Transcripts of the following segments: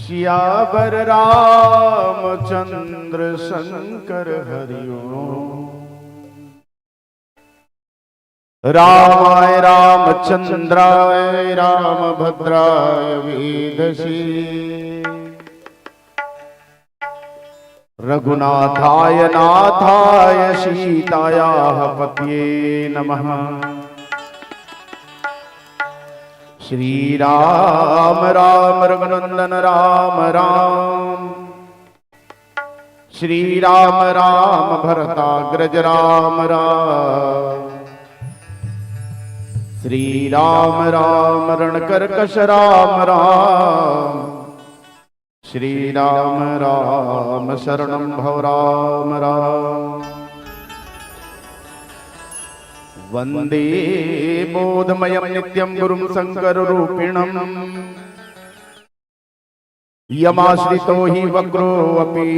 सियावर रामचंद्र शंकर हरिओ। रामाय रामचंद्राय रामभद्राय वेदसे। रघुनाथाय नाथाय सीतायाः पतये नमः। श्री राम राम रघुनंदन राम राम। श्री राम राम भरताग्रज राम राम। श्री राम राम रणकर्कश राम राम। श्री राम राम शरणं भव राम राम। वंदे बोधमयं नित्यं गुरुं शंकररूपिणं। यमाश्रितो हि वक्रोऽपि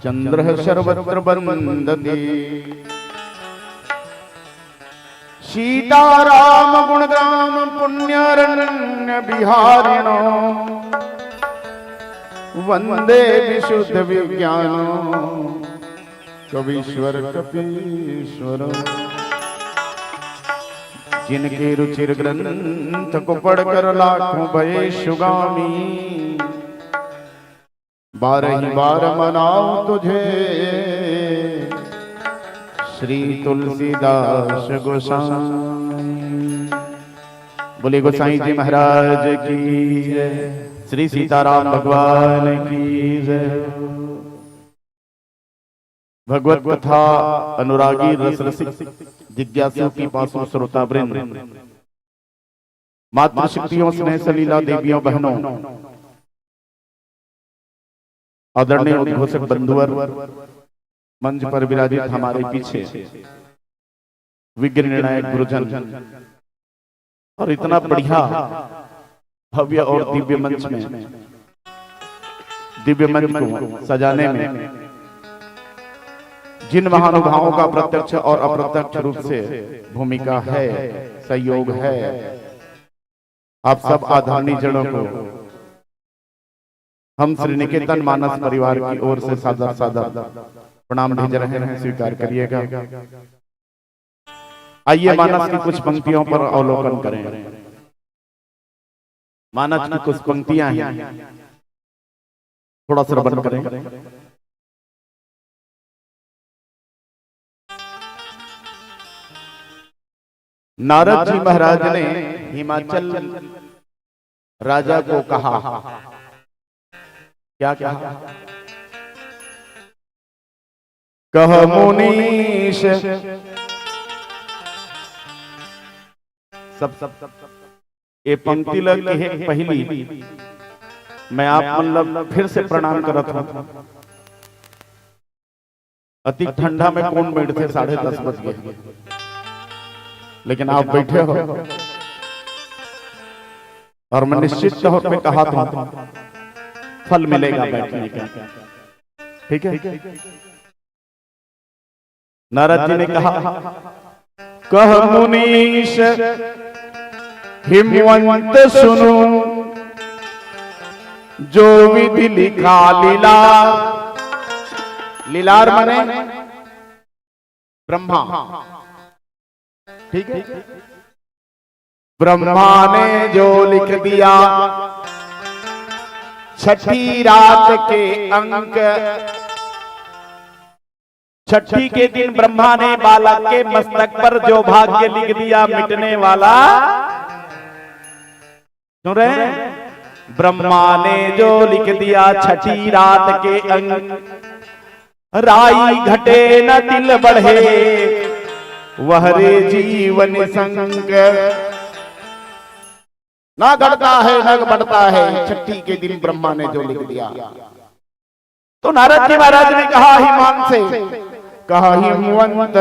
चन्द्रः सर्वत्र वन्दते। सीताराम गुणग्राम पुण्यरण्य बिहारिणो। वंदे विशुद्ध विज्ञानो कवीश्वर कपीश्वर। जिनके रुचिर ग्रंथ को पढ़कर लाखों भये सुगामी। बारह बार मनाओ तुझे श्री तुलसीदास गोसाई। बोले गोसाई जी महाराज की जय। श्री सीताराम भगवान की जय। भगवत कथा अनुरागी रस रसिक जिज्ञासु की पासों श्रोता वृंद, मातृ शक्तियों स्नेह सलीला देवियों बहनों, आदरणीय उद्घोषक बंधुवर, मंच पर विराजित हमारे पीछे विज्ञ निर्णायक गुरुजन और इतना बढ़िया भव्य और दिव्य मंच को सजाने में जिन महानुभावों का प्रत्यक्ष और अप्रत्यक्ष रूप से भूमिका है, सहयोग है, आप सब आदरणीय जनों को हम श्री निकेतन मानस परिवार की ओर से सादर सादर प्रणाम भेज रहे हैं, स्वीकार करिएगा। आइए मानस की कुछ पंक्तियों पर अवलोकन करें। मानस की कुछ पंक्तियां हैं, थोड़ा श्रवण करें। नारद जी महाराज ने हिमाचल राजा को कहा, क्या कहा? कह मुनीश सब ये पंक्ति लगी है पहली। मैं आप मतलब फिर से प्रणाम करत हूं। अति ठंडा में कौन बैठते, 10:30 बज गए, लेकिन आप बैठे हो और मैं निश्चित तौर पे कहा था फल मिलेगा बैठने का। ठीक है। नारद जी ने कहा, कह मुनीश हिमवंत सुनो, जो विधि लिखा लीलार। लीलार माने ब्रह्मा। ठीक है। ब्रह्मा ने जो लिख दिया छठी रात के अंक। छठी के दिन ब्रह्मा ने बालक के मस्तक पर जो भाग्य लिख दिया मिटने वाला। सुन रहे हैं? ब्रह्मा ने जो लिख दिया छठी रात के अंक। राई घटे न तिल बढ़े, वह रे जीवन संग। ना घटता है न बढ़ता है, छठी के दिन ब्रह्मा ने जो लिख दिया। तो नारद जी महाराज ने कहा हिमान से, कहा हिमवंत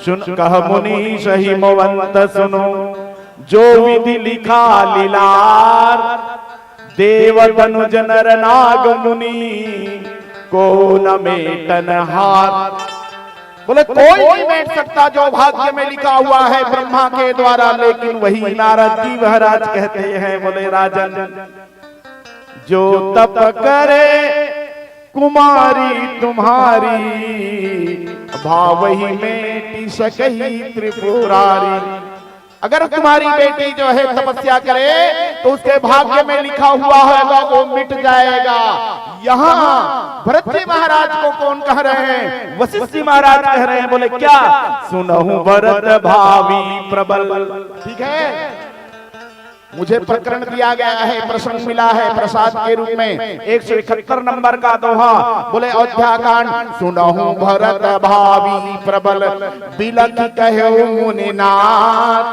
सुन, कह मुनीश हिमवंत सुनो, जो विधि लिखा लीलार। देव तनुज नर नाग मुनि को न मेटन हार। बोले कोई नहीं बैठ सकता जो भाग्य में लिखा हुआ है ब्रह्मा के द्वारा। लेकिन वही नारद जी महाराज कहते हैं, बोले राजन जो तप करे कुमारी तुम्हारी, भावही में सकही त्रिपुरारी। अगर तुम्हारी बेटी जो है तपस्या करे तो उसके भाग्य में लिखा हुआ होगा वो मिट जाएगा। यहाँ भरत जी महाराज को कौन कह रहे हैं? वशिष्ठ जी महाराज कह रहे हैं। बोले क्या? सुनहु भरत भावी प्रबल। ठीक है, मुझे प्रकरण दिया गया है, प्रसंग मिला है प्रसाद के रूप में 171 नंबर का दोहा। बोले अयोध्याकांड। सुनहु भरत भावी प्रबल, बिलख कहो मुनिनाथ।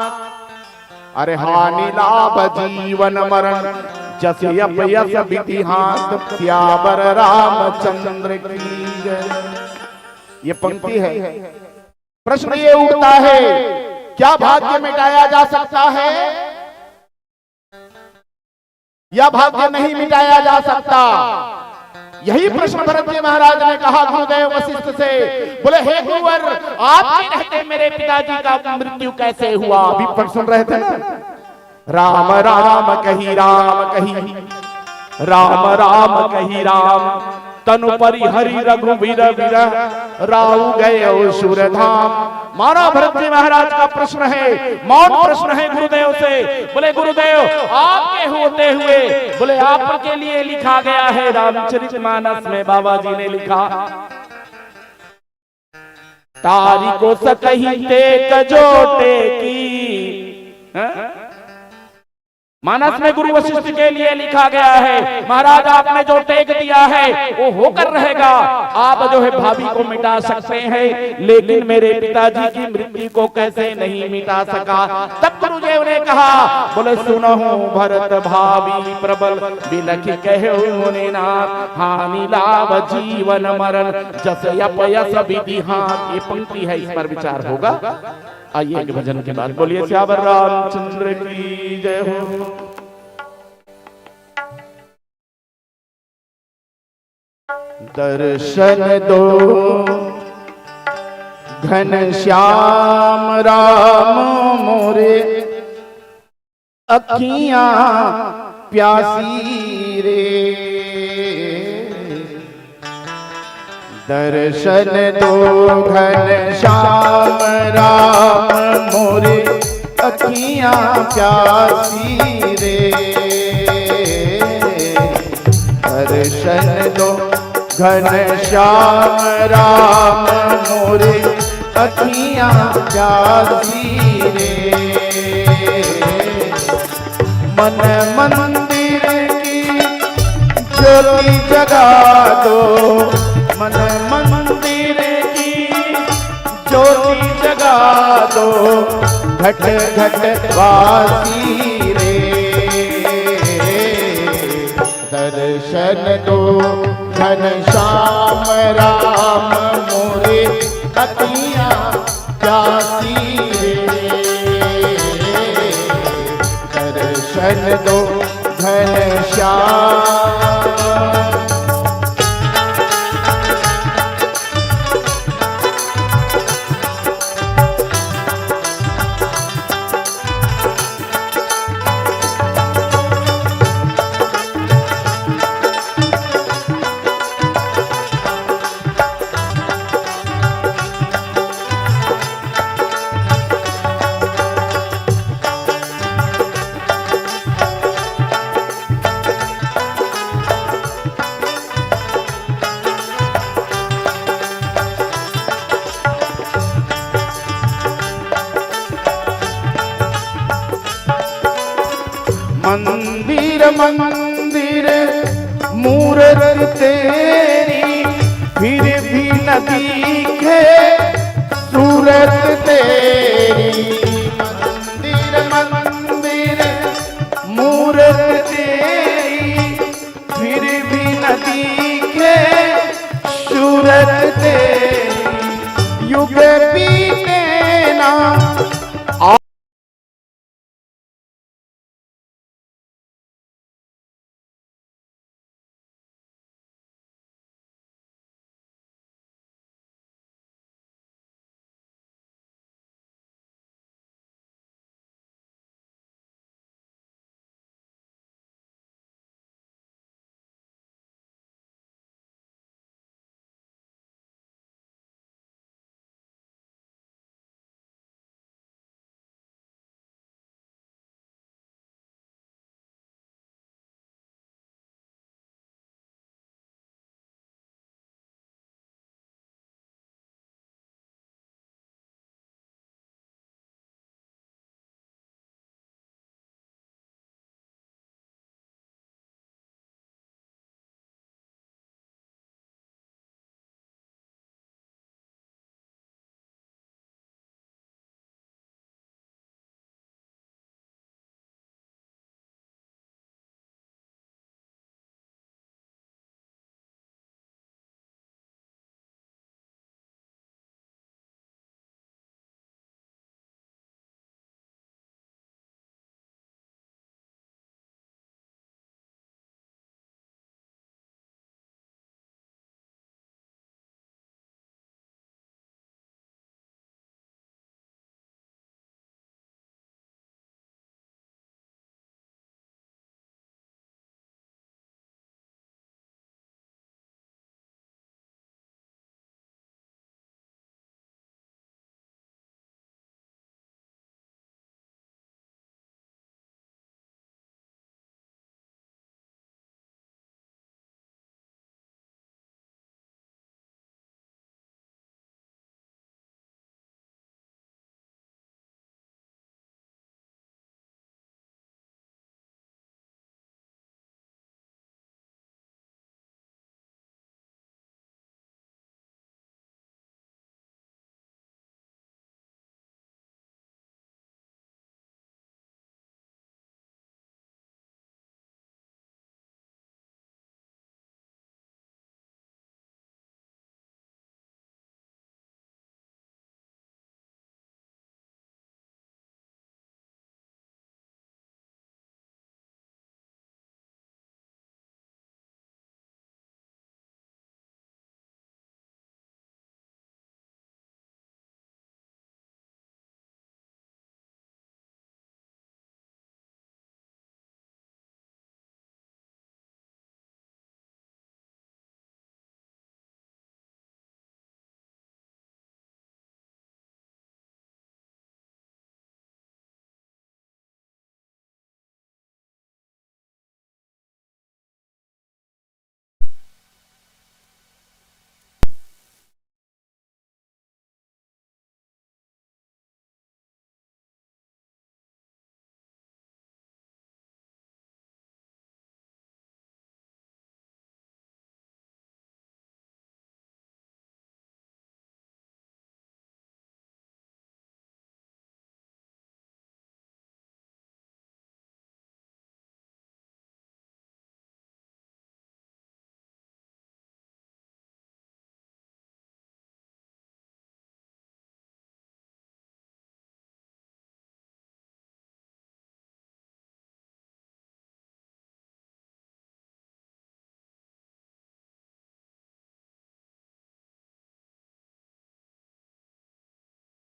अरे हानि लाभ जीवन मरण, जस यप यस विधि हाथ, सियावर रामचंद्र की जय। ये पंक्ति है। प्रश्न ये उठता है, क्या भाग्य मिटाया जा सकता है या भाग्य नहीं मिटाया जा सकता? यही प्रश्न भरत जी महाराज ने कहा गुरुदेव वशिष्ठ से। बोले हे गुरुवर, आप नहीं रहते मेरे पिताजी का मृत्यु कैसे हुआ? अभी पर सुन रहे थे ना, राम राम कही राम कही, राम राम कही राम, तनु परि हरि रघुवीर विरह, राहु गए सुरधाम। मारा भरत जी महाराज का प्रश्न है, मौन प्रश्न है गुरुदेव से। बोले गुरुदेव आपके होते हुए, बोले आप के लिए लिखा गया है रामचरितमानस में। बाबा जी ने लिखा, तारीको सकही टेक जोटे की। मानस में गुरु वशिष्ठ के लिए लिखा गया है, महाराज आपने जो टेक दिया है वो होकर रहेगा। आप जो है भाभी को मिटा सकते हैं, लेकिन मेरे पिताजी की मृत्यु को कैसे नहीं मिटा सका? तब गुरुदेव ने कहा, बोले सुनहु भरत भावी प्रबल, बिलख कहो मुनिनाथ, हानि लाभ जीवन मरण, जस यप यस विधि हाथ। ये पंक्ति है, इस पर विचार होगा। आइए एक भजन के बाद बोलिए सियावर रामचंद्र की जय हो। दर्शन दो घन श्याम राम मोरे, अखियां प्यासी रे। दर्शन दो घन श्याम राम मोरे, अखियां प्यासी रे। दर्शन दो घन श्याम राम मोरे, अखियां प्यासी रे। मन मंदिर की ज्योति जगा दो, मन मंदिर की ज्योति जगा दो, घट घट वासी रे। दर्शन दो घन श्याम राम मोरे, अखियां प्यासी रे। दर्शन दो घन श्याम। मंदिर मंदिर मूरत तेरी, फिर भी न दिखे सूरत तेरी। मंदिर मंदिर मूरत तेरी, फिर भी न दिखे सूरत तेरी। युग बीते ना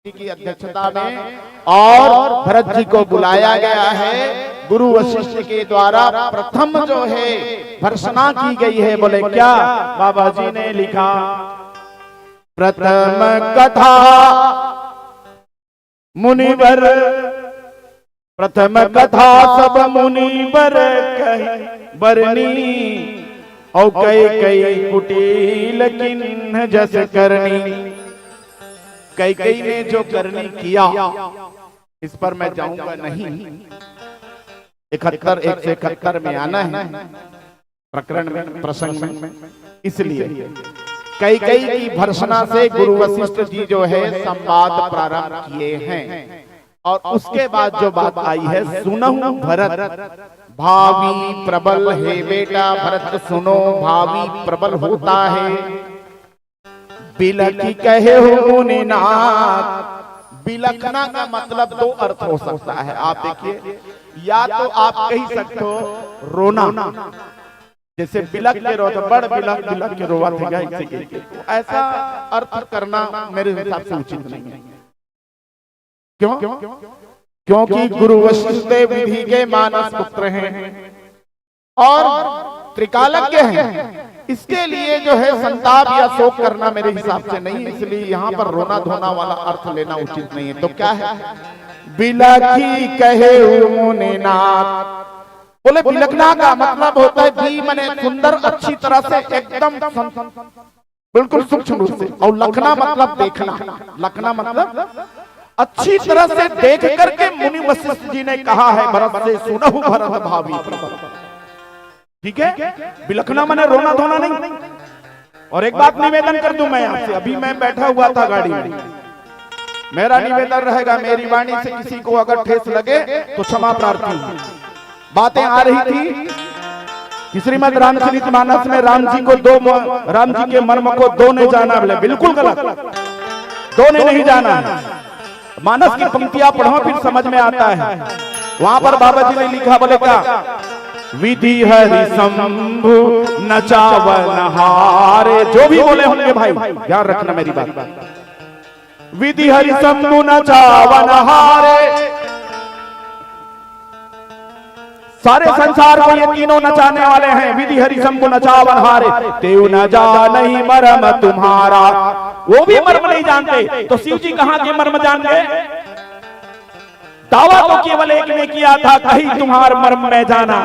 की अध्यक्षता में और भरत जी को बुलाया गया है। गुरु वशिष्ठ के द्वारा प्रथम जो है भर्त्सना की गई है। बोले क्या? बाबा जी ने लिखा, प्रथम कथा मुनिवर, प्रथम कथा सब मुनिवर कही बरनी, और कई कुटिल किन्ह जस करनी। कई ने जो करनी किया, इस पर मैं जाऊंगा नहीं। 171 में आना है प्रकरण में, प्रसंग में। इसलिए कई की भर्त्सना से गुरु वशिष्ठ जी जो है संवाद प्रारंभ किए हैं। और उसके बाद जो बात आई है, सुनहु भरत भावी प्रबल है। बेटा भरत सुनो, भावी प्रबल होता है। बिलखी कहे हो मुनिनाथ। बिलखना का मतलब दो अर्थ हो सकता है। आप देखिए, या तो आप कह सकते हो रोना, जैसे बिलख के रो, बड़ बिलख के रोवा थे इसे, ऐसा अर्थ करना मेरे हिसाब से उचित नहीं है। क्यों? क्योंकि गुरु वशिष्ठ विधि के मानस पुत्र हैं और त्रिकालज्ञ हैं। इसके लिए जो है संताप या शोक करना मेरे हिसाब से नहीं, इसलिए यहाँ पर रोना धोना वाला अर्थ लेना उचित नहीं है। तो क्या है? बिलखी कहे मुनिनाथ। बोले बिलखना का मतलब होता है बी मने सुंदर, अच्छी तरह से, एकदम बिल्कुल सूक्ष्म रूप से। और लखना मतलब देखना। लखना मतलब अच्छी तरह से देख करके मुनि वशिष्ठ जी ने कहा है भरत से, सुनहु भरत भावी प्रबल। ठीक है, बिलखना मने रोना धोना नहीं। और एक बात निवेदन कर दूं मैं आपसे, अभी मैं बैठा हुआ था गाड़ी में, मेरा निवेदन रहेगा, मेरी वाणी से किसी को अगर ठेस लगे तो क्षमा प्रार्थी हूं। बातें आ रही थी कि श्रीमद् रामचरितमानस में राम जी के मर्म को दो ने जाना। बोले बिल्कुल गलत, दो ने नहीं जाना है। मानस की पंक्तियां पढ़ो फिर समझ में आता है। वहां पर बाबा जी ने लिखा, बोले क्या? विधि हरि शंभु नचावन हारे। जो भी बोले होंगे भाई ध्यान रखना मेरी बात। विधि हरि शंभु नचावन हारे। सारे संसार को ये तीनों नचाने वाले हैं। विधि हरि शंभु नचावन हारे, तेऊ न जानहि मर्म तुम्हारा। वो भी मर्म नहीं जानते, तो शिव जी कहां के मर्म जान गए? दावा तो केवल एक ने किया था, कहीं तुम्हार मर्म में जाना।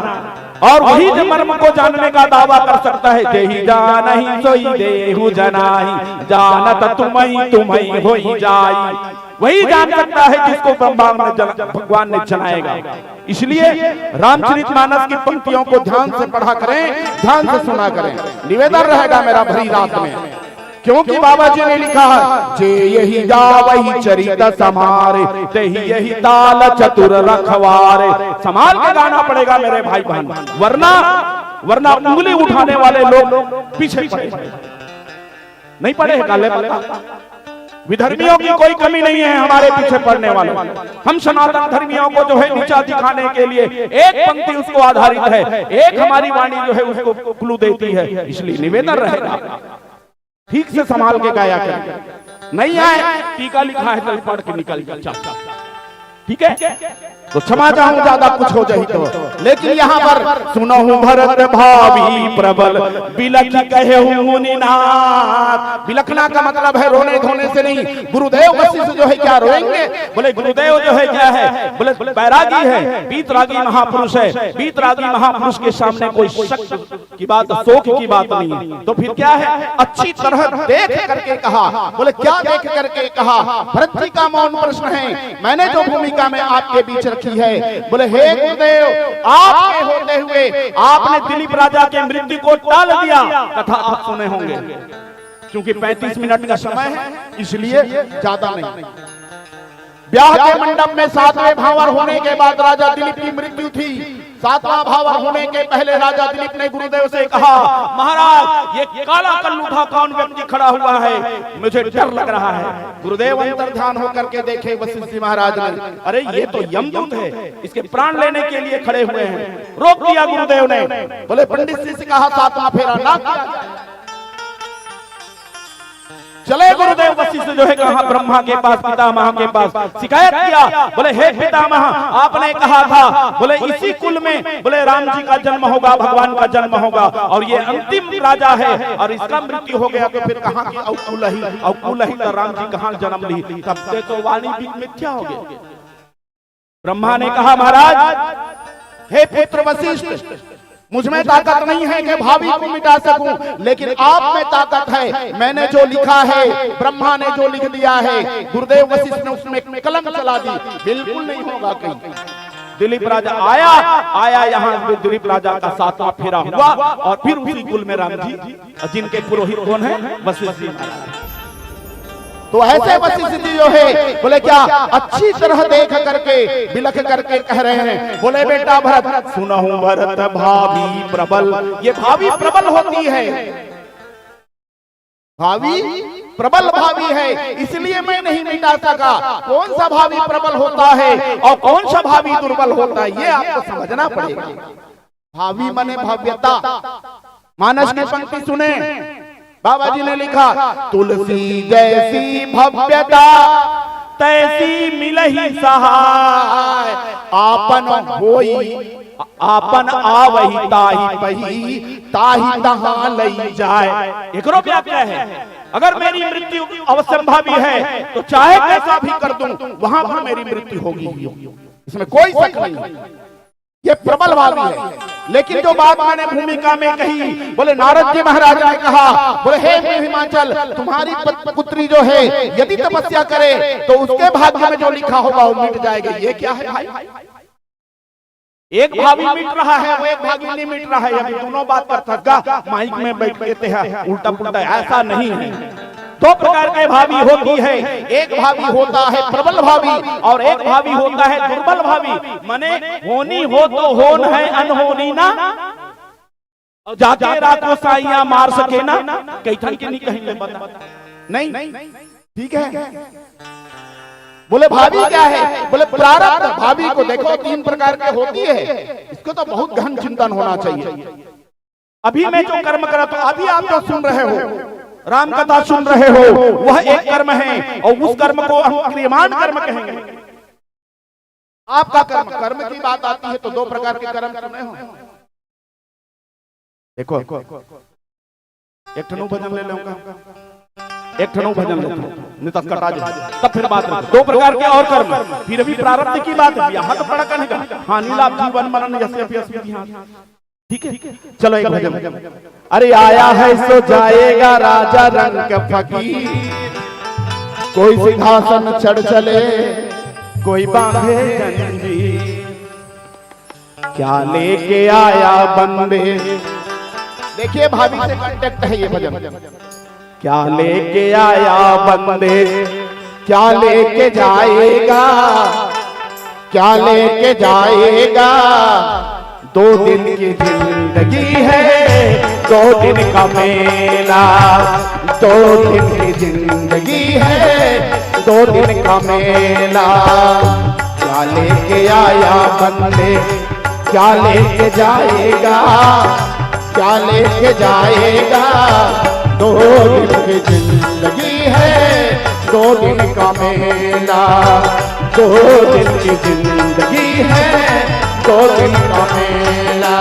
और वही जो मर्म को जानने का दावा कर सकता है, जेहि जानहि सोई देहु जनाहि, जानत तुम्हि होई जाई। वही जान सकता है जिसको भगवान ने जनाएगा। इसलिए रामचरितमानस की पंक्तियों को ध्यान से पढ़ा करें, ध्यान से सुना करें। निवेदन रहेगा मेरा भरी रात में, क्योंकि बाबा जी ने लिखा है, जे यही गावही चरित समारे, तेहि यही ताल चतुर रखवारे। संभाल के गाना पड़ेगा मेरे भाई बहन, वरना उंगली उठाने वाले लोग पीछे पड़े। नहीं पड़े गाले पता। विधर्मियों की कोई कमी नहीं है हमारे पीछे पड़ने वालों। हम सनातन धर्मियों को जो है नीचा दिखाने के लिए एक पंक्ति उसको आधारित है, एक हमारी वाणी जो है उसको क्लू देती है। इसलिए निवेदन रहेगा ठीक से संभाल के गाया करें। नहीं आए टीका लिखा है तो पढ़ के निकल जाए, ठीक है? तो क्षमा चाहूं ज्यादा कुछ हो जाए तो। लेकिन यहाँ पर सुनहु भरत भावी प्रबल, बिलखी कहे मुनिनाथ। बिलखना का मतलब है रोने धोने से नहीं। गुरुदेव वशिष्ठ जो है क्या रोएंगे? बोले गुरुदेव जो है क्या है? बोले बैरागी है, बीतरागी महापुरुष है। बीतरागी महापुरुष के सामने कोई शक की बात, शोक की बात नहीं है। तो फिर क्या है? अच्छी तरह देख करके कहा। बोले क्या देख करके कहा? भरत जी का मौन प्रश्न है, मैंने जो भूमिका में आपके बीच रखी है। बोले हे गुरुदेव, आपके होते हुए आपने दिलीप राजा के मृत्यु को टाल दिया। कथा आप सुने होंगे, क्योंकि 35 मिनट का समय है, इसलिए ज्यादा नहीं। ब्याह के मंडप में 7वें भावर होने के बाद राजा दिलीप की मृत्यु थी। 7वां भावर होने के पहले राजा दिलीप ने गुरुदेव से कहा, महाराज ये काला कल्लूठा कौन व्यक्ति खड़ा हुआ है, मुझे डर लग रहा है। गुरुदेव अंतर ध्यान होकर के देखे वशिष्ठ जी महाराज ने, अरे ये तो यमदूत है, इसके प्राण लेने के लिए खड़े हुए हैं। रोक दिया गुरुदेव ने। बोले पंडित जी से कहा 7वां फेरा ना किया। चले गुरुदेव वशिष्ठ जो है कहा ब्रह्मा के पास, पितामह के पास, शिकायत किया। बोले हे पितामह, आपने कहा था बोले इसी कुल में बोले राम जी का जन्म होगा, भगवान का जन्म होगा, और ये अंतिम राजा है और इसका मृत्यु हो गया, तो फिर कहाँ की औकुलही का राम जी कहाँ जन्म ली? तब से तो वाणी भी मिथ्या हो गई। ब्रह्मा ने कहा महाराज हे पुत्र वशिष्ठ, मुझमें ताकत नहीं है कि भावी को मिटा सकूं, लेकिन आप में ताकत है। मैंने जो लिखा है, ब्रह्मा ने जो लिख दिया है, गुरुदेव वशिष्ठ ने उसमें कलम चला दी, बिल्कुल नहीं होगा कहीं। दिलीप राजा आया यहाँ दिलीप राजा का 7वां फेरा हुआ और फिर उसी कुल में राम जी, जिनके पुरोहित कौन है? वशिष्ठ जी। तो ऐसे वशिष्ठ जी जो है बोले क्या अच्छी तरह देख करके बिलख करके कह रहे हैं, बोले बेटा भरत सुनहु भरत भावी प्रबल। ये भावी प्रबल होती है, भावी प्रबल भावी है, इसलिए मैं नहीं मिटा सका। कौन सा भावी प्रबल होता है और कौन सा भावी दुर्बल होता है, ये आपको समझना पड़ेगा। भावी माने भव्यता। मानस की पंक्ति सुने, बाबा जी ने लिखा, तुलसी जैसी भव्यता तैसी मिलहि सहाय, आपन होई आपन आवहि ताहि पही, ताहि तहां लई जाए। एकरो व्याख्या है, अगर मेरी मृत्यु अवश्यंभावी है तो चाहे कैसा भी कर दूं, वहां पर मेरी मृत्यु होगी, इसमें कोई शक नहीं। ये प्रबल भावी है। लेकिन जो बात मैंने भूमिका में कही, बोले नारद जी महाराज ने कहा, बोले हे हिमाचल, तुम्हारी पुत्री जो है यदि तपस्या करे तो उसके भाग्य में जो लिखा होगा वो मिट जाएगा। ये क्या है भाई? एक भावी मिट रहा है, वो एक भावी नहीं मिट रहा है। अभी दोनों बात पर थका माइक में बैठ कहते हैं उल्टा पुल्टा, ऐसा नहीं है। दो प्रकार के भावी होती है, एक भावी होता है प्रबल भावी और एक भावी होता है दुर्बल भावी। माने होनी हो तो होन है, अनहोनी ना जाके राखो साइया मार सके ना, कई थन के नहीं कहेंगे बता नहीं, ठीक है। बोले भावी क्या है? बोले प्रारब्ध। भावी को देखो 3 प्रकार की होती है, इसको तो बहुत गहन चिंतन होना चाहिए। अभी मैं जो कर्म करा, तो अभी आप जो सुन रहे हो, राम कथा सुन रहे हो, वह एक कर्म है और उस कर्म को हम क्रियमान कर्म कहेंगे। आपका कर्म की बात आती है तो 2 प्रकार के कर्म सुने हो। देखो एक ठनु भजन ले लूंगा, एक ठनु भजन लेता हूं, नहीं तो कटा जाए, तब फिर बात है। 2 प्रकार के और कर्म, फिर भी प्रारब्ध की बात है। यहाँ तो बड़ा कहेगा हानि लाभ जीवन मरण ठीक है। चलो एक भजन। अरे आया है सो जाएगा राजा रंग फकीर, कोई सिंहासन चढ़ चले कोई बांधे जंजीर, क्या लेके आया बंदे। देखिए भाभी से कांटेक्ट है ये भजन। क्या लेके आया बंदे, क्या लेके जाएगा, क्या लेके जाएगा। 2 दिन की जिंदगी है, 2 दिन का मेला, 2 दिन की जिंदगी है, 2 दिन का मेला। क्या लेके आया बंदे, क्या लेके जाएगा, क्या लेके जाएगा। 2 दिन की जिंदगी है, 2 दिन का मेला, 2 दिन की जिंदगी है, 2 दिन का मेला।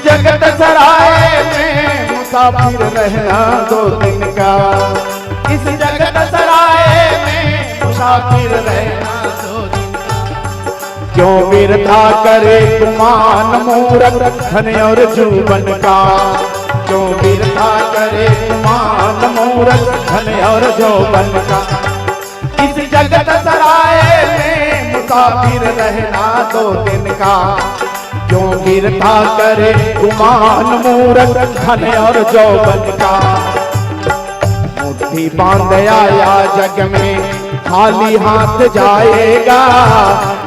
जगत सराय में मुसाफिर रहना 2 दिन का, इस जगत सराय में मुसाफिर रहना 2 दिन का। क्यों बिरथा करे गुमान मूरत धन और जीवन का, क्यों बिरथा करे गुमान मूरत धन और जीवन का। इस जगत सराय में मुसाफिर रहना 2 दिन का, क्यों गिरता करे गुमान मूरत धन और जौबन का। मुट्ठी बांध आया जग में खाली हाथ जाएगा,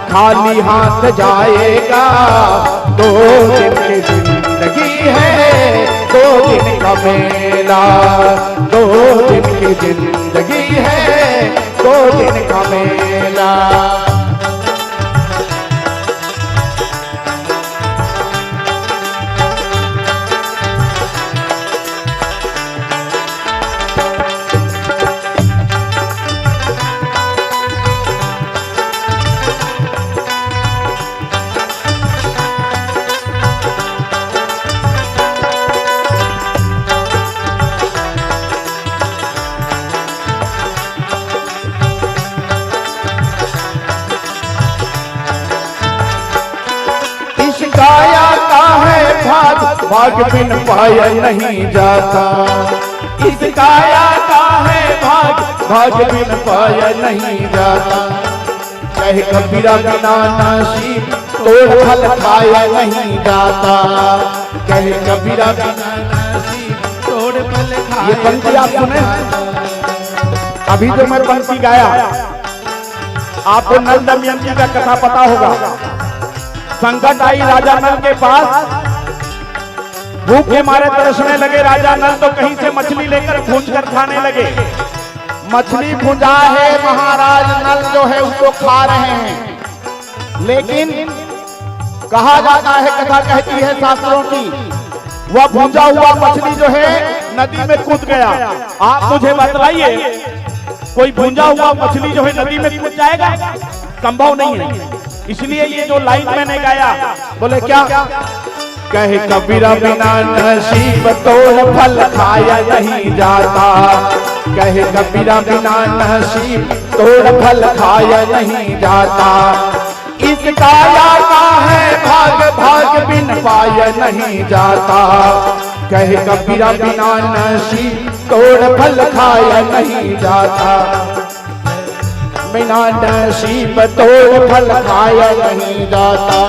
खाली हाथ जाएगा। 2 दिन की जिंदगी है, 2 दिन का मेला। 2 दिन की जिंदगी है, 2 दिन का मेला। काया का है भाग, भाग बिन पाया नहीं जाता। इस काया का है भाग, भाग बिन पाया नहीं जाता। कहे कबीरा बिना नसीब तोड़ फल खाया नहीं जाता। कहे कबीरा बिना नसीब तोड़ फल खाया। ये पंक्ति आप सुने? अभी जो मैं पंक्ति गाया, आपको नल दमयंती का कथा पता होगा। संकट आई राजा नल के पास, भूख के मारे तरसने लगे राजा नल, तो कहीं से मछली लेकर भूंज कर खाने लगे। मछली भुंजा है, महाराज नल जो है उसको खा रहे हैं, लेकिन कहा जाता है, कथा कहती है शास्त्रों की, वह भुंजा हुआ मछली जो है नदी में कूद गया। आप मुझे बतलाइए, कोई भुंजा हुआ मछली जो है नदी में कूद जाएगा? संभव नहीं है। इसलिए ये जो लाइन मैंने गाया, बोले क्या? कहे कबीरा बिना नसीब तोड़ फल खाया नहीं जाता। कहे कबीरा बिना नसीब तोड़ फल खाया नहीं जाता। इस काया का है भाग, भाग बिन पाया नहीं जाता। कहे कबीरा बिना नसीब तोड़ फल खाया नहीं जाता। बिना नसीब तोड़ फल खाया नहीं जाता।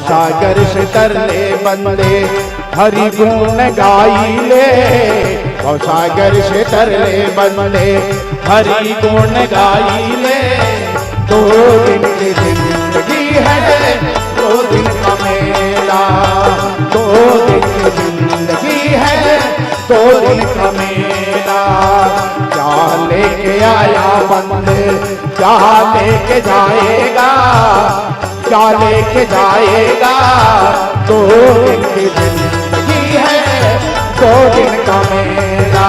सागर से तरले बंदे हरि गुण गाई ले। सागर से तरले बंदे हरि गुण गाई ले। 2 दिन की जिंदगी है, 2 दिन का मेला। 2 दिन की जिंदगी है, 2 दिन का मेला। क्या लेके आया बंदे, क्या लेके जाएगा, क्या लेके जाएगा। 2 दिन की जिंदगी है, 2 दिन का मेला।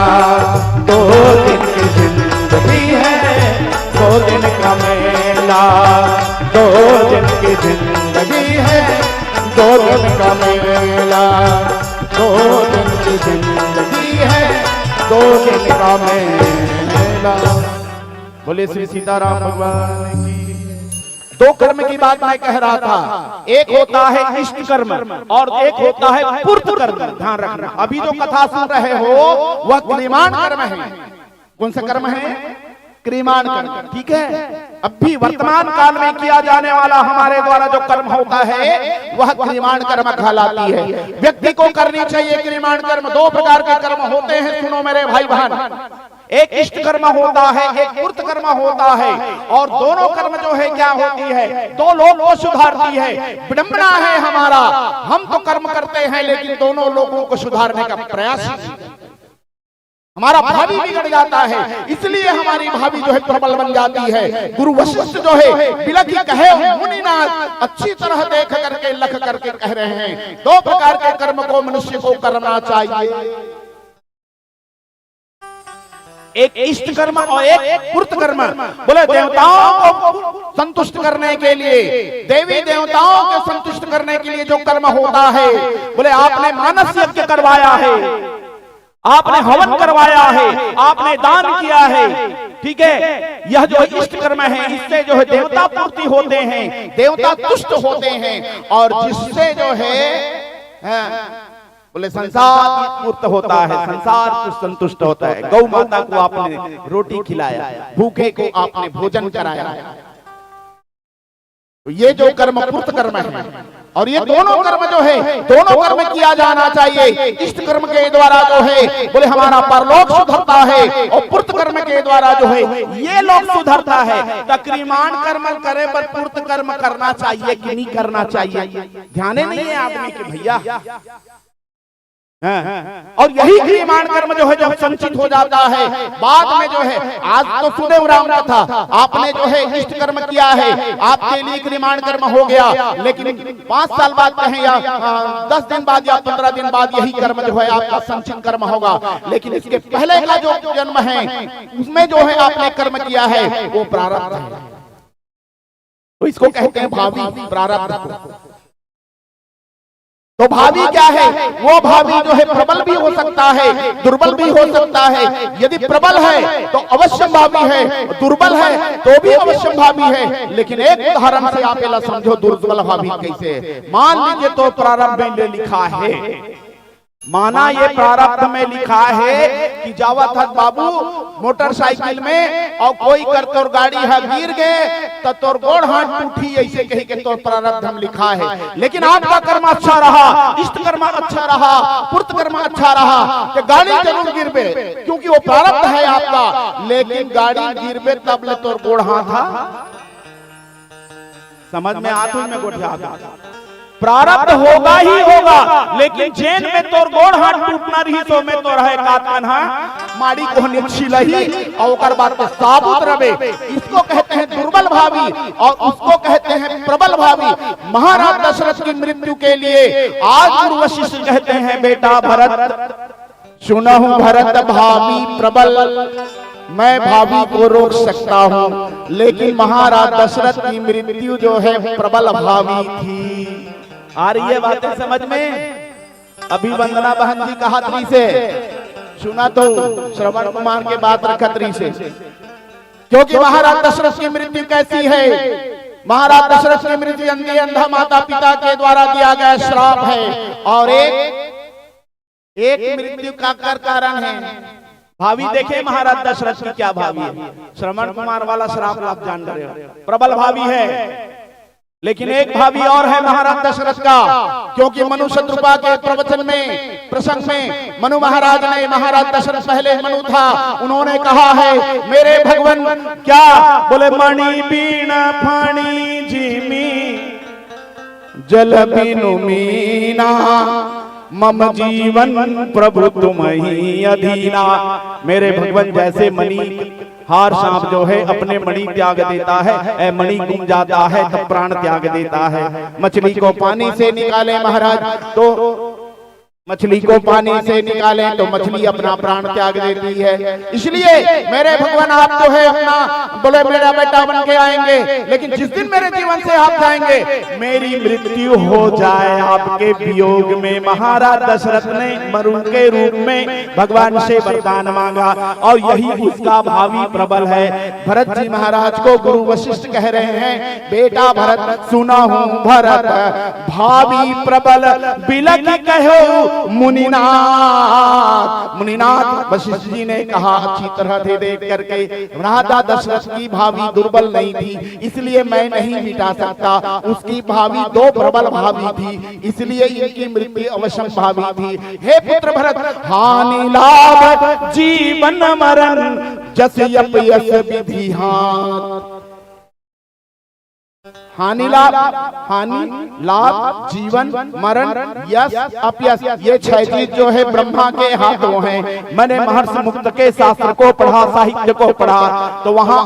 2 दिन की जिंदगी है, 2 दिन का मेला। 2 दिन की जिंदगी है, 2 दिन का मेला। 2 दिन की जिंदगी है, 2 दिन का मेला। बोले श्री सीताराम भगवान की। 2 कर्म की बात मैं कह रहा था, एक होता है इष्ट कर्म और एक होता है पूर्त कर्म। ध्यान रखना, अभी जो कथा सुन रहे हो वह क्रियमाण कर्म है। कौन सा कर्म है? क्रियमाण कर्म, ठीक है। अभी वर्तमान काल में किया जाने वाला हमारे द्वारा जो कर्म होता है वह क्रियमाण कर्म कहलाती है। व्यक्ति को करनी चाहिए क्रियमाण कर्म। 2 प्रकार के कर्म होते हैं, सुनो मेरे भाई बहन। एक इष्ट कर्म होता है, एक पूर्त कर्म होता है। और दोनों कर्म जो है क्या होती है? 2 लोगों को सुधारती है। विडंबना है हमारा, हम तो कर्म करते हैं लेकिन दोनों लोगों को सुधारने का प्रयास, हमारा भावी बिगड़ जाता है। इसलिए हमारी भावी जो है प्रबल बन जाती है। गुरु वशिष्ठ जो है बिलख कहे मुनिनाथ, अच्छी तरह देख करके लख करके कह रहे हैं 2 प्रकार के कर्म को मनुष्य को करना चाहिए, एक इष्ट कर्म और एक पूर्त कर्म। बोले देवताओं को संतुष्ट करने के लिए, देवी देवताओं को संतुष्ट करने के लिए जो कर्म होता है, बोले आपने मानस यज्ञ करवाया है, आपने हवन करवाया है, आपने दान किया है, ठीक है। यह जो इष्ट कर्म है इससे जो है देवता पूर्ति होते हैं, देवता तुष्ट होते हैं, और जिससे जो है बोले संसार पूर्त होता है, संसार संतुष्ट होता है। गौ माता को आपने रोटी खिलाया, भूखे को आपने भोजन कराया, तो ये जो कर्म पूर्त कर्म है, और ये दोनों कर्म जो है, दोनों कर्म किया जाना चाहिए। इष्ट कर्म के द्वारा जो है बोले हमारा परलोक सुधरता है, और पूर्त कर्म के द्वारा जो है ये लोक सुधरता है। तकरीमान कर्म करे पर पूर्त कर्म करना चाहिए कि नहीं करना चाहिए, ध्यान नहीं है आदमी के भैया। और यही क्रियमाण कर्म जो है जब संचित हो जाता है, बाद में जो है, आज तो सुदेव राम का था, आपने जो है इष्ट कर्म किया है, आपके लिए क्रियमाण कर्म हो गया, लेकिन 5 साल बाद कहें या 10 दिन बाद या 15 दिन बाद यही कर्म जो है आपका संचित कर्म होगा। लेकिन इसके पहले का जो जन्म है उसमें जो है आपने कर्म किया है वो प्रारब्ध है, तो इसको कहते हैं भावी प्रारब्ध। तो भावी क्या है? वो भावी जो है प्रबल भी हो सकता है, दुर्बल भी हो सकता है। यदि प्रबल है तो अवश्य भावी है, दुर्बल है तो भी अवश्य भावी है। लेकिन एक उदाहरण से आप पहला समझो दुर्बल भावी कैसे है। मान लीजिए तो प्रारब्ध में लिखा है, माना ये प्रारब्ध में लिखा है कि जावत हद बाबू मोटरसाइकिल में और कोई कर तोर गाड़ी है गिर गए तो तोर गोड़ हाथ टूटी, ऐसे कही के तोर प्रारब्ध हम लिखा है। लेकिन आपका कर्म अच्छा रहा, इष्ट कर्म अच्छा रहा, पूर्त कर्म अच्छा रहा, कि गाड़ी जरूर गिरबे क्योंकि वो प्रारब्ध है आपका। लेकिन गाड़ी गिरबे तब ले तोर गोड़ हाथ था, समझ में आती में गोठिया प्रारब्ध होगा ही होगा। लेकिन जैन में तोर गोड़ हाथ टूटना रही तो में तो रहे कातनहा माड़ी कोहनी छिलही और ओकर बाद के साबुत रवे। इसको कहते हैं दुर्बल भावी और उसको कहते हैं प्रबल भावी। महाराज दशरथ की मृत्यु के लिए आज गुरु वशिष्ठ कहते हैं बेटा भरत सुनहु भरत भावी प्रबल, मैं भावी को रोक सकता हूं, लेकिन महाराज दशरथ की मृत्यु जो है प्रबल भावी थी। आ रही है बातें समझ में? अभी वंदना बहन जी कहा थी से सुना तो श्रवण कुमार के बात रखतरी से, क्योंकि महाराज दशरथ की मृत्यु कैसी है? महाराज दशरथ की मृत्यु अंधी अंधा माता पिता के द्वारा दिया गया श्राप है, और एक मृत्यु का कारण है भावी। देखे महाराज दशरथ की क्या भावी है। श्रवण कुमार वाला श्राप आप जान रहे हो, प्रबल भावी है। लेकिन एक भावी और है महाराज दशरथ का, क्योंकि मनु शत्रुपा के प्रवचन में प्रसंग में मनु महाराज ने, महाराज दशरथ पहले मनु था, उन्होंने कहा है मेरे भगवान क्या बोले, मणि बीण फाणी जिमी जल बिनु मीना मम जीवन प्रभु तुम ही अधीना। मेरे भगवान जैसे मणि हार सांप जो है अपने मणि त्याग देता है, मणि गुम जाता है तब प्राण त्याग देता है। मछली को पानी से निकाले महाराज तो मछली को पानी से निकाले तो मछली अपना प्राण त्याग देती है। इसलिए मेरे भगवान आप जो है अपना बोले मेरा बेटा बन के आएंगे, लेकिन जिस दिन मेरे जीवन से आप जाएंगे मेरी मृत्यु हो जाए आपके वियोग में। महाराज दशरथ ने मरु के रूप में भगवान से वरदान मांगा, और यही उसका भावी प्रबल है। भरत जी महाराज को गुरु वशिष्ठ कह रहे हैं बेटा भरत सुना हूं भरत भावी प्रबल बिलक कहो मुनिनाथ। मुनिनाथ वशिष्ठ जी ने कहा अच्छी तरह से देख करके, राजा दशरथ की भावी दुर्बल नहीं थी इसलिए मैं नहीं मिटा सकता, उसकी भावी दो प्रबल भावी थी इसलिए इनकी मृत्यु अवश्य भावी थी। हे पुत्र भरत हानि लाभ जीवन मरण जस यप यस विधि हाथ। हानि लाभ, हानि लाभ जीवन मरण यश अपयश, ये 6 चीज जो है ब्रह्मा के हाथों हैं। मैंने महर्षि मुक्त के शास्त्र को पढ़ा, साहित्य को पढ़ा, तो वहां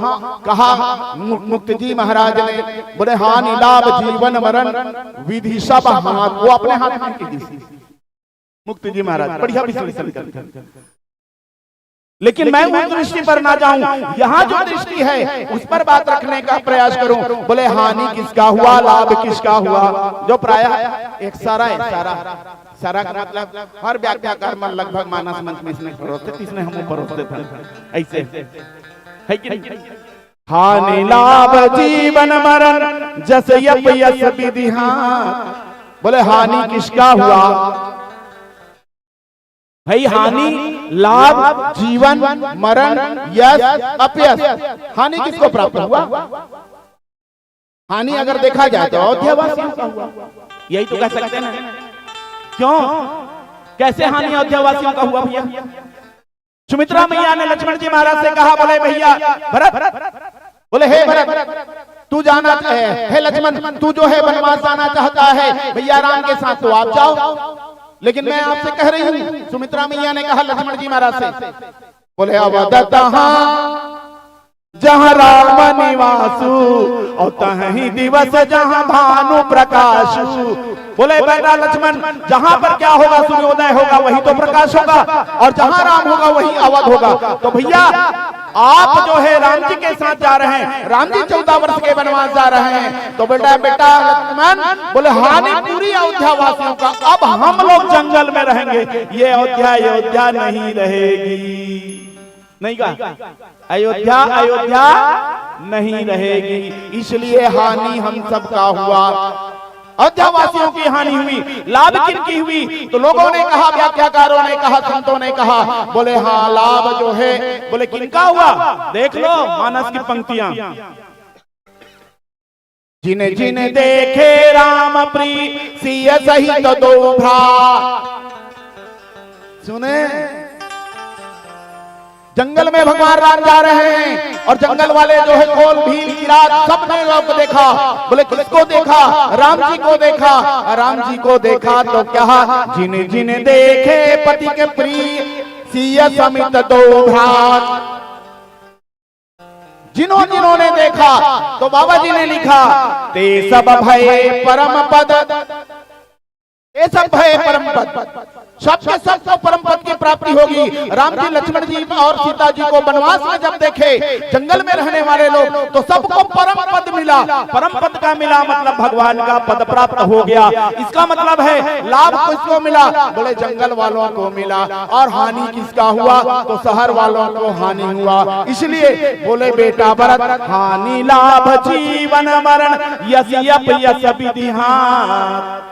कहा मुक्त जी महाराज ने बोले हानि लाभ जीवन मरण विधि सब हाथ, वो अपने हाथ में की मुक्त जी महाराज बढ़िया विश्लेषण करते। लेकिन मैं उस दृष्टि पर ना जाऊं, यहाँ जो दृष्टि है उस पर बात रखने का प्रयास करूं। बोले हानि किसका हुआ, लाभ किसका हुआ, जो प्राय एक सारा है। सारा का मतलब हर व्याख्याकार मन लगभग मानस मंच में इसने परोसते, इसने हम परोसते थे ऐसे है कि नहीं। हानि लाभ जीवन मरण जस यप यस विधि हाथ। बोले हानि किसका हुआ भाई, हानि लाभ जीवन मरण यश अपयश। हानि किसको प्राप्त हुआ? हानि अगर देखा जाए तो अयोध्या वासियों का हुआ। यही तो कह सकते हैं ना। क्यों, कैसे हानि अयोध्या वासियों का हुआ भैया? सुमित्रा मैया ने लक्ष्मण जी महाराज से कहा, बोले भैया भरत, बोले हे भरत तू जाना है, लक्ष्मण तू जो है वनवास जाना चाहता है भैया राम के साथ, तो आप जाओ, लेकिन मैं आपसे कह रही हूं, सुमित्रा मैया ने कहा लक्ष्मण जी महाराज से, बोले अवदत जहाँ राम निवासु और तहीं दिवस जहाँ भानु प्रकाशु। बोले बेटा लक्ष्मण, जहाँ पर क्या होगा, सूर्योदय होगा वही तो प्रकाश होगा, और जहाँ राम होगा वही अवध होगा। तो भैया आप जो है राम जी के साथ जा रहे हैं, राम जी 14 वर्ष के वनवास जा रहे हैं, तो बेटा लक्ष्मण बोले हानि पूरी अयोध्या वासियों का, अब हम लोग जंगल में रहेंगे, ये अयोध्या नहीं रहेगी। नहीं कहा, अयोध्या नहीं रहेगी, इसलिए हानि हम सबका हुआ। अयोध्या वासियों की हानि हुई, लाभ किनकी हुई? तो लोगों ने कहा, व्याख्याकारों ने कहा, संतों ने कहा, बोले हाँ लाभ जो है बोले किनका हुआ? देख लो मानस की पंक्तियां, जिन्हें जिन्हें देखे राम प्रिय सहित दो भ्रा। सुने, जंगल में भगवान राम जा रहे हैं और जंगल वाले जो है खोल भील किरात सबने लोग देखा। बोले किसको देखा? राम जी को देखा। राम जी को देखा तो क्या, जिन्हें जिन्हें देखे पति के प्रिय सिय समित दो भ्रात। जिन्होंने देखा तो बाबा जी ने लिखा, ते सब भय परम पद, ये सब भय परम पद, सबके सबको परम पद की प्राप्ति होगी। राम जी लक्ष्मण जी और सीता जी को वनवास में जब देखे, जंगल में रहने वाले लोग, तो सबको परम पद मिला। परम पद का मिला मतलब भगवान का पद प्राप्त हो गया। इसका मतलब है लाभ किसको मिला? बोले जंगल वालों को मिला। और हानि किसका हुआ? तो शहर वालों को हानि हुआ। इसलिए बोले बेटा भरत, हानि लाभ जीवन मरण यस यस विधिहार।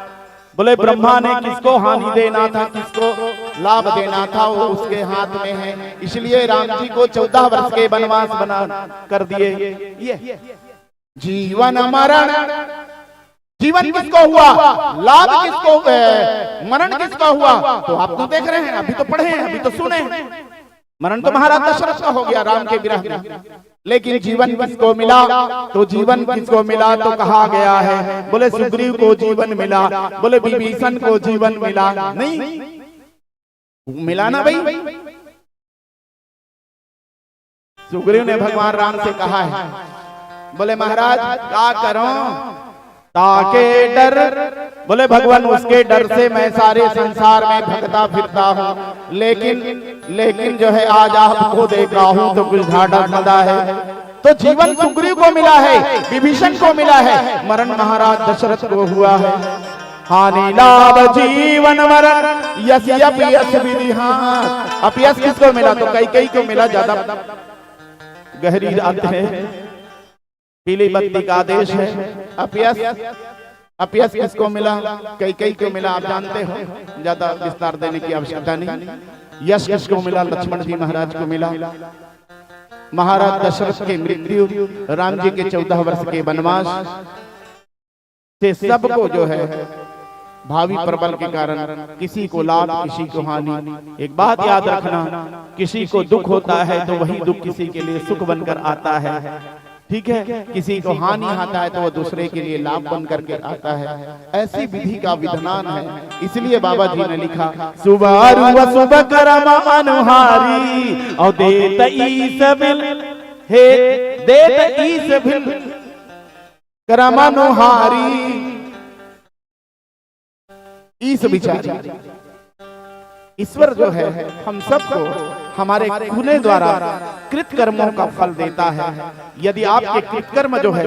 बोले ब्रह्मा ने किसको हानि देना था, किसको लाभ देना था, वो उसके हाथ में है। इसलिए राम जी को 14 वर्ष के वनवास बना कर दिए। ये जीवन मरण, जीवन किसको हुआ, लाभ किसको, मरण किसको हुआ? तो आप तो देख रहे हैं, अभी तो पढ़े हैं, अभी तो सुने। मरण तो महाराज दशरथ का हो गया राम के विरह में, लेकिन जीवन किसको मिला? तो जीवन किसको मिला तो कहा गया है, बोले सुग्रीव को जीवन मिला, बोले विभीषण को जीवन मिला। नहीं मिला ना भाई। सुग्रीव ने भगवान राम से कहा है, बोले महाराज क्या करूं, ताके डर, बोले भगवान उसके डर से मैं सारे संसार में भटकता फिरता हूँ, लेकिन जो है आज आपको देखा हूँ तो कुछ घाटा सदा है। तो जीवन सुग्रीव को मिला है, विभीषण को मिला है, मरण महाराज दशरथ को हुआ है। हानि लाभ जीवन मरण यस यस विधिहार। अपयस किसको मिला? तो कई को मिला। ज्यादा गहरी रात है, पीली बत्ती का आदेश है। अपयस किसको मिला? कई को मिला, आप जानते हो, ज्यादा विस्तार देने की आवश्यकता नहीं। यश किसको मिला? लक्ष्मण जी महाराज को मिला। महाराज दशरथ की मृत्यु, राम जी के 14 वर्ष के वनवास से सबको जो है भावी प्रबल के कारण किसी को लाभ, किसी को हानि। एक बात याद रखना, किसी को दुख होता है तो वही दुख किसी के लिए सुख बनकर आता है। ठीक है, किसी को हानि आता है तो वो दूसरे के लिए लाभ बन करके आता है। ऐसी विधि का विधान है। इसलिए बाबा जी ने लिखा, सुबारु सुब करम अनुहारी और देत ईस बिल, हे देत ईस बिल करम अनुहारी। ईस विचारी, ईश्वर जो है हम सबको हमारे खुले द्वारा कृत कर्मों का फल देता है। यदि आपके कृत कर्म जो है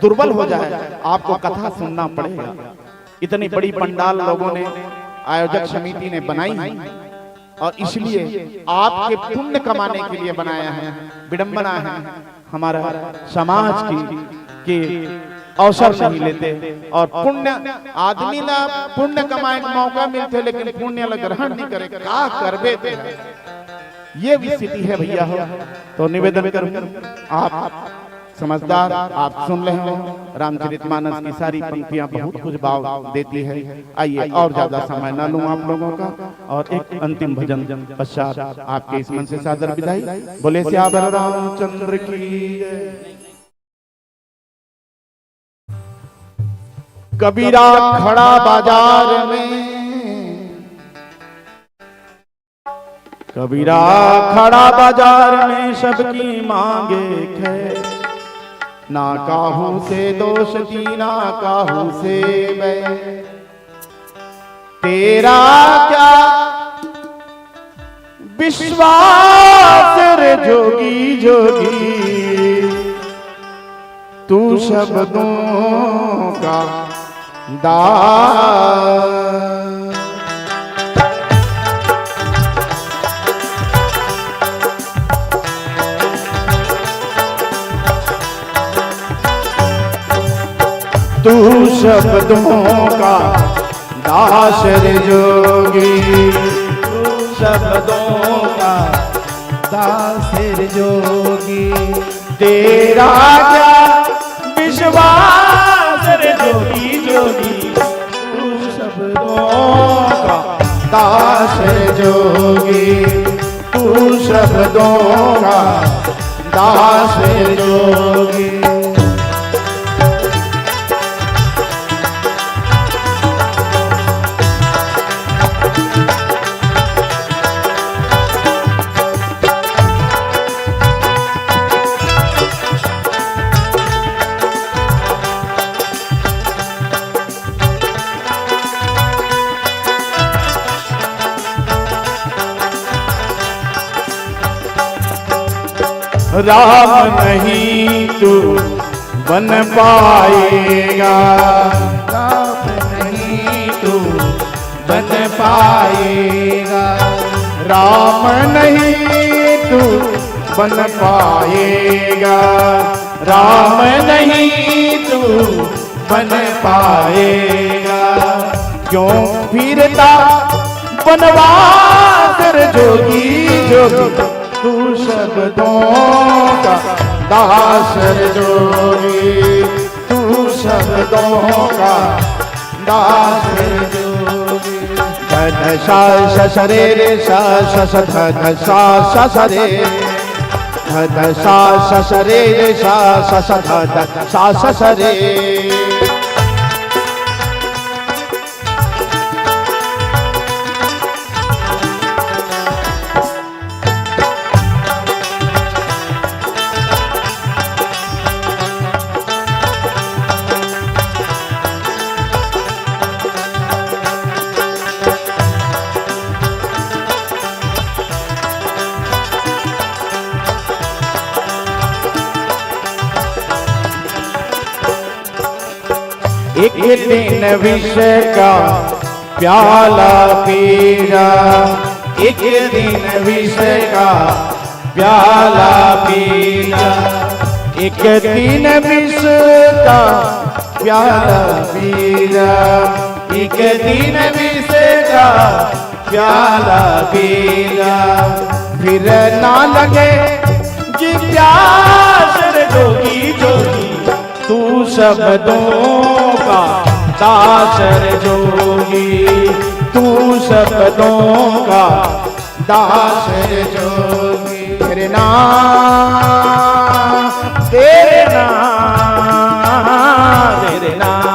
दुर्बल हो जाए, आपको कथा सुनना पड़ेगा। इतनी बड़ी पंडाल लोगों ने, आयोजक समिति ने बनाई है, और इसलिए आपके पुण्य कमाने के लिए बनाया है। विडंबना है हमारा समाज की कि अवसर नहीं लेते, और पुण्य आदमी ना पुण्य कमाए का मौका मिलते, लेकिन पुण्य ग्रहण नहीं करे, क्या करबे थे। ये भी स्थिति है भैया। हो तो निवेदन करूं, आप समझदार आप सुन रहे हो। रामचरितमानस की सारी पंक्तियां बहुत कुछ भाव देती है। आइए और ज्यादा समय न लूं आप लोगों का, और एक अंतिम भजन पश्चात आपके इस मन से सादर विदाई। बोले श्यावर रामचंद्र की जय। कबीरा खड़ा बाजार में, कबीरा खड़ा बाजार में सबकी मांगे खैर, ना काहू से दोष दी ना काहू से बैर। तेरा क्या विश्वास रे जोगी जोगी, तू शब्दों का दास। तू शब्दों का दास रे जोगी, तू शब्दों का दास रे जोगी। तेरा क्या विश्वास रे जोगी जोगी, तू शब्दों का दास रे जोगी, तू शब्दों का दास रे जोगी। राम नहीं तू बन पाएगा, राम नहीं तू बन पाएगा, राम नहीं तू बन पाएगा, राम नहीं तू बन पाएगा। क्यों फिरता बनवास रे जोगी जोगी, तू शब्दों का दास रे जोगी, तू शब्दों का दास रे जोगी। धन सा स रे रे सा स धन सा स रे, धन सा स रे रे सा स धन सा स रे। एक दिन विष का प्याला पीरा, एक दिन विष का प्याला पीरा, एक दिन विष का प्याला पीरा, एक दिन विष का प्याला पीरा। फिर ना लगे जी प्यास रे जोगी जोगी, तू शब्दों का दास रे जोगी, तू शब्दों का दास रे जोगी। तेरे नाम तेरे नाम तेरे नाम।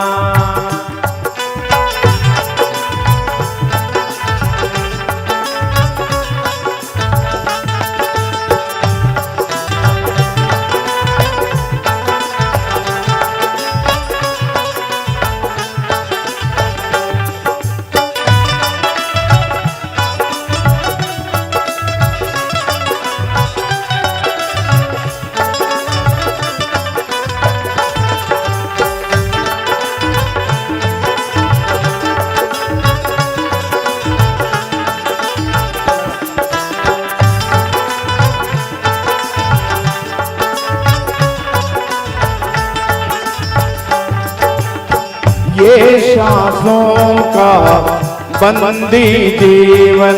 ये सांसों का बंदी जीवन,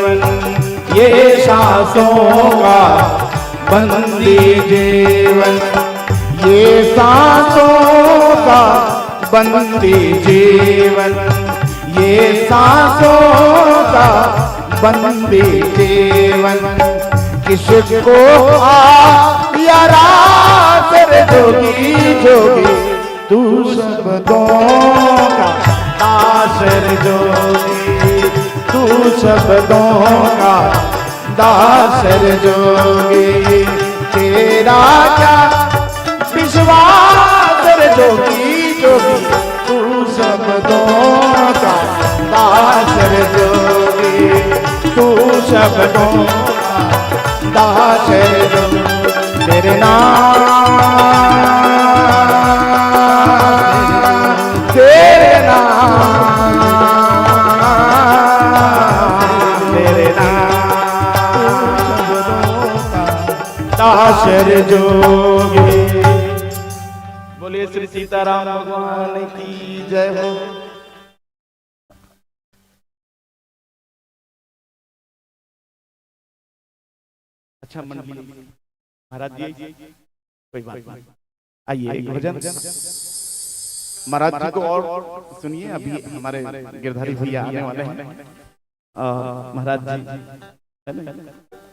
ये सांसों का बंदी जीवन, ये सांसों का बंदी जीवन, ये सांसों का बंदी जीवन, किसको यारा तेरे जोगी जोगी, तू शब्दों का दासर जोगी, तू शब्दों का दासर जोगी, तेरा क्या विश्वास रे जोगी जोगी, तू शब्दों का दासर जोगी, तू शब्दों का दासर जोगी, तेरे नाम तेरे नाम तेरे नाम दासर जोगी। बोलिए श्री सीताराम भगवान की जय हो। अच्छा मंडली महाराज जी कोई बात नहीं, आइए एक भजन महाराज जी को और सुनिए। अभी हमारे गिरधारी भैया आने वाले हैं। महाराज जी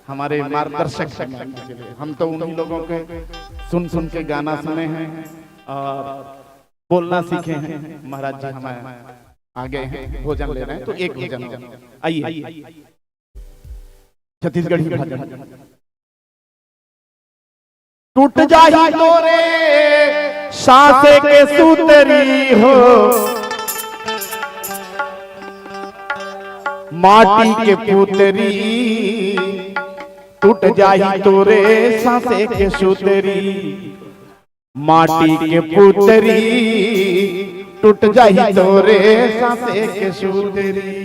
हमारे मार्गदर्शक हैं, हम तो उन्हीं लोगों के सुन सुन के गाना सुने हैं और बोलना सीखे हैं। महाराज जी हमारे आगे हैं, भोजन ले रहे हैं, तो एक भोजन आइए छत्तीसगढ़ी भजन। टूट जाही तोरे सांसे के सूतरी हो, माटी के पुतरी, टूट जाही तोरे सांसे के सूतरी, माटी के पुतरी, टूट जाही तोरे सांसे के सूतरी।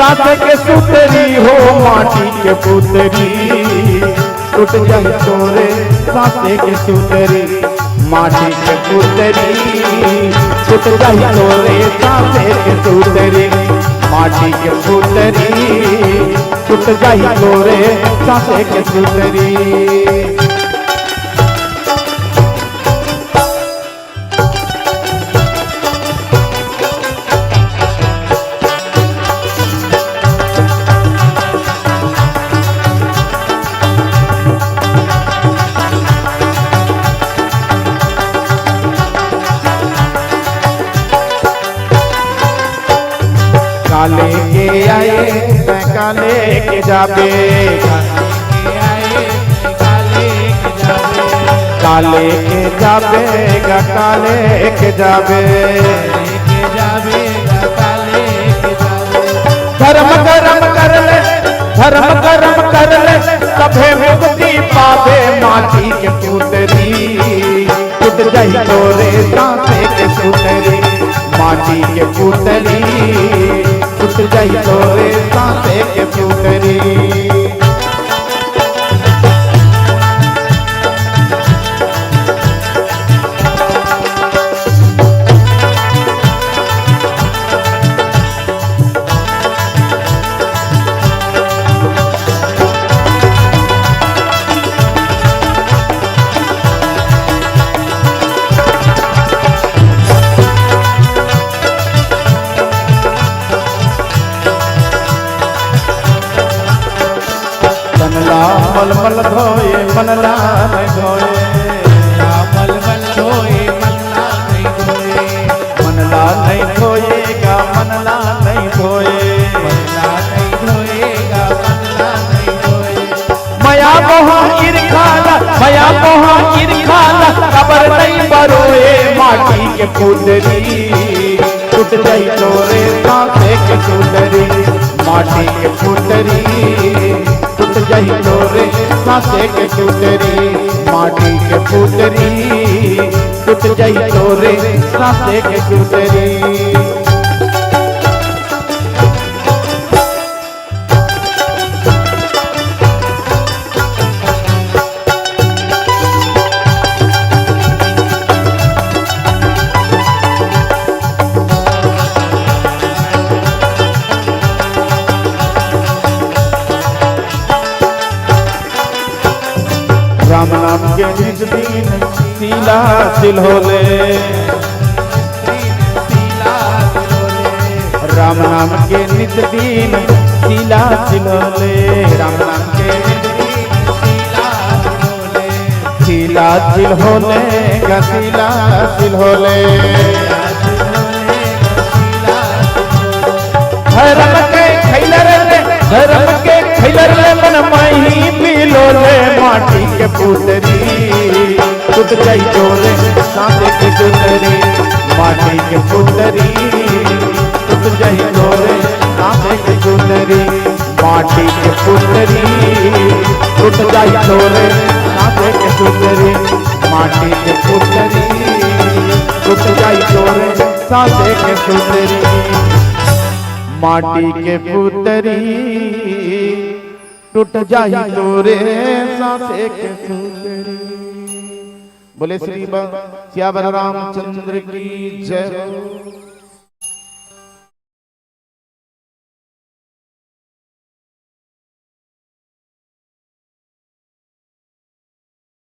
सांसे के सूतरी हो, माटी के पुतरी, टूट जाए तोरे सांसे के सूतरी, माटी के पुतरी, टूट जाए तोरे सांसे के सूतरी, माटी के पुतरी, टूट जाए तोरे सांसे के सूतरी। काले के आए काले के जाबे, काले के जाबे काले के जाबे, धर्म कर्म कर ले, धर्म कर्म कर ले, सभे मुक्ति पावे, माटी के पुतरी, टूट जाई तोरे सांसे के सूतरी, माटी के पुतरी, टूट जाई तोरे सांसे के पुतरी। मलमल धोए मनला नहीं धोए, मलमल धोए मनला नहीं धोए, मनला नहीं धोएगा मनला नहीं धोए, मनला नहीं धोएगा मनला नहीं धोए। मया मोहा ईरखाला, मया मोहा ईरखाला, कबर नहीं बरोए, माटी के पुतरी, टूट जाई तोरे सांसे के सूतरी, माटी के पुतरी, टूट जाई तोरे सांसे के सूतरी, माटी के पुतरी, टूट टूट जाई तोरे सांसे के सूतरी। राम नाम के निज दीन सीला सिलहोले, राम नाम के निज दीन सीला सिलहोले, राम नाम के निज दीन सीला सिलहोले, सीला सिलहोले, धर्म के खैलर धर्म के खैलर मन माही मिलोले, माटी के पुतरी टूट जाई तोरे सांसे के सूतरी, माटी के पुतरी टूट जाई तोरे सांसे के सूतरी, माटी के पुतरी टूट जाई तोरे सांसे के सूतरी, माटी के पुतरी टूट जाई तोरे सांसे के सूतरी, माटी के पुतरी टूट जाई तोरे सांसे के सूतरी। बोले श्री श्याम रामचंद्र की जय।